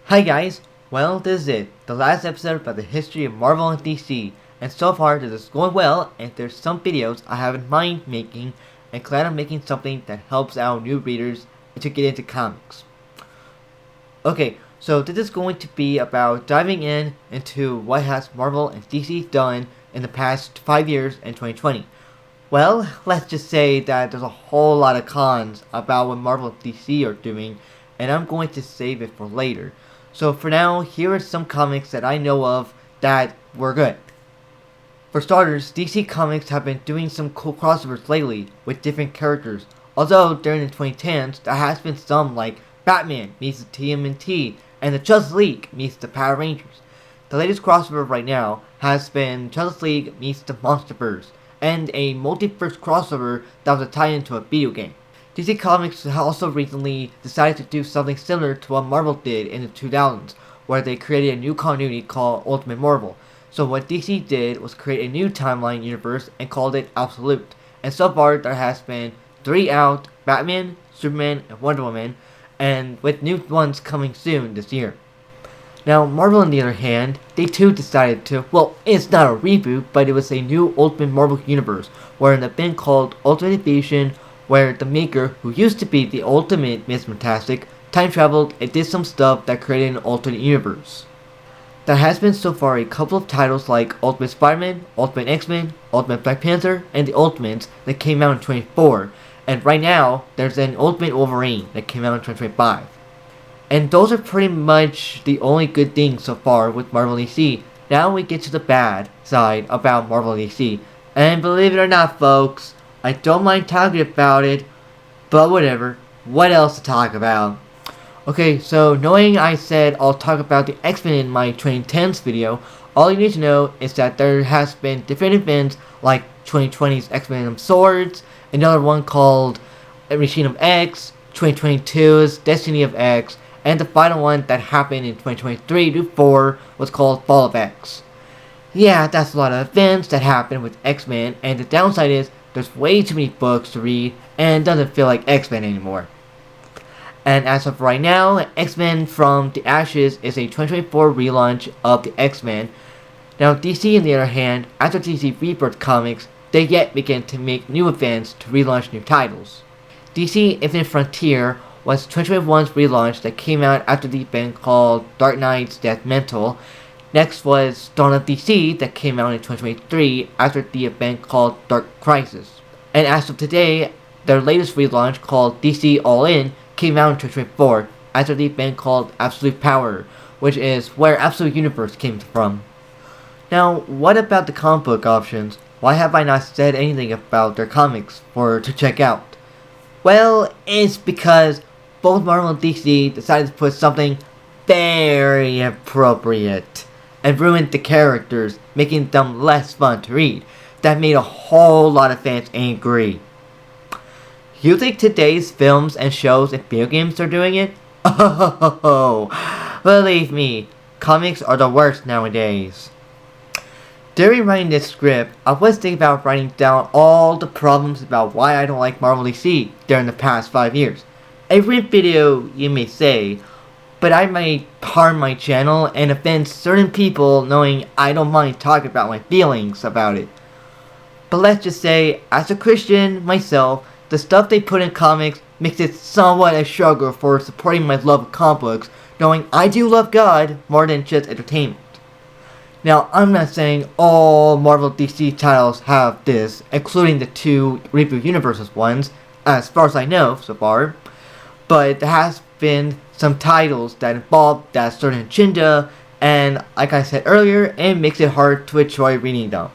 Hi guys, well this is it, the last episode about the history of Marvel and DC, and so far this is going well, and there's some videos I have in mind making, and plan on making something that helps out new readers to get into comics. Okay, so this is going to be about diving into what has Marvel and DC done in the past 5 years and 2020. Well, let's just say that there's a whole lot of cons about what Marvel and DC are doing, and I'm going to save it for later. So for now, here are some comics that I know of that were good. For starters, DC Comics have been doing some cool crossovers lately with different characters. Although during the 2010s, there has been some like Batman meets the TMNT and the Justice League meets the Power Rangers. The latest crossover right now has been Justice League meets the Monsterverse, and a multiverse crossover that was tied into a video game. DC Comics has also recently decided to do something similar to what Marvel did in the 2000s, where they created a new continuity called Ultimate Marvel. So what DC did was create a new timeline universe and called it Absolute. And so far there has been 3 out: Batman, Superman, and Wonder Woman, and with new ones coming soon this year. Now, Marvel on the other hand, they too decided to, well, it's not a reboot, but it was a new Ultimate Marvel universe, where an event called Ultimate Invasion, where the maker, who used to be the Ultimate Ms. Fantastic, time traveled and did some stuff that created an alternate universe. There has been so far a couple of titles like Ultimate Spider-Man, Ultimate X-Men, Ultimate Black Panther, and the Ultimates that came out in 2024, and right now there's an Ultimate Wolverine that came out in 2025. And those are pretty much the only good things so far with Marvel DC. Now we get to the bad side about Marvel DC. And believe it or not folks, I don't mind talking about it, but whatever, what else to talk about? Okay, so knowing I said I'll talk about the X-Men in my 2010s video, all you need to know is that there has been different events like 2020's X-Men Swords, another one called Machine of X, 2022's Destiny of X, and the final one that happened in 2023 to 4 was called Fall of X. Yeah, that's a lot of events that happened with X-Men, and the downside is there's way too many books to read and it doesn't feel like X-Men anymore. And as of right now, X-Men From the Ashes is a 2024 relaunch of the X-Men. Now DC on the other hand, after DC Rebirth Comics, they yet begin to make new events to relaunch new titles. DC Infinite Frontier was 2021's relaunch that came out after the event called Dark Knight's Death Metal. Next was Dawn of DC that came out in 2023 after the event called Dark Crisis. And as of today, their latest relaunch called DC All In came out in 2024 after the event called Absolute Power, which is where Absolute Universe came from. Now, what about the comic book options? Why have I not said anything about their comics to check out? Well, it's because both Marvel and DC decided to put something very appropriate and ruined the characters, making them less fun to read. That made a whole lot of fans angry. You think today's films and shows and video games are doing it? Oh, believe me, comics are the worst nowadays. During writing this script, I was thinking about writing down all the problems about why I don't like Marvel DC during the past 5 years. A rant video, you may say, but I might harm my channel and offend certain people knowing I don't mind talking about my feelings about it. But let's just say, as a Christian myself, the stuff they put in comics makes it somewhat a struggle for supporting my love of comic books, knowing I do love God more than just entertainment. Now, I'm not saying all Marvel DC titles have this, including the 2 Reboot Universes ones, as far as I know so far, but there has been some titles that involve that certain agenda, and like I said earlier, it makes it hard to enjoy reading them.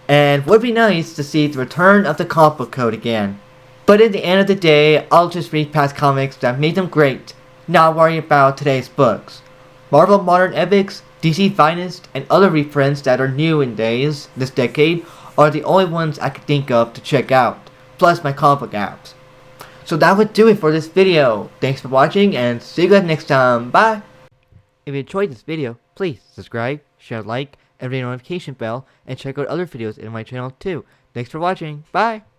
And would be nice to see the return of the comic book code again. But at the end of the day, I'll just read past comics that made them great, not worry about today's books. Marvel Modern Epics, DC Finest, and other reprints that are new in this decade, are the only ones I could think of to check out, plus my comic book apps. So that would do it for this video. Thanks for watching and see you guys next time. Bye! If you enjoyed this video, please subscribe, share, like, and ring the notification bell, and check out other videos in my channel too. Thanks for watching. Bye!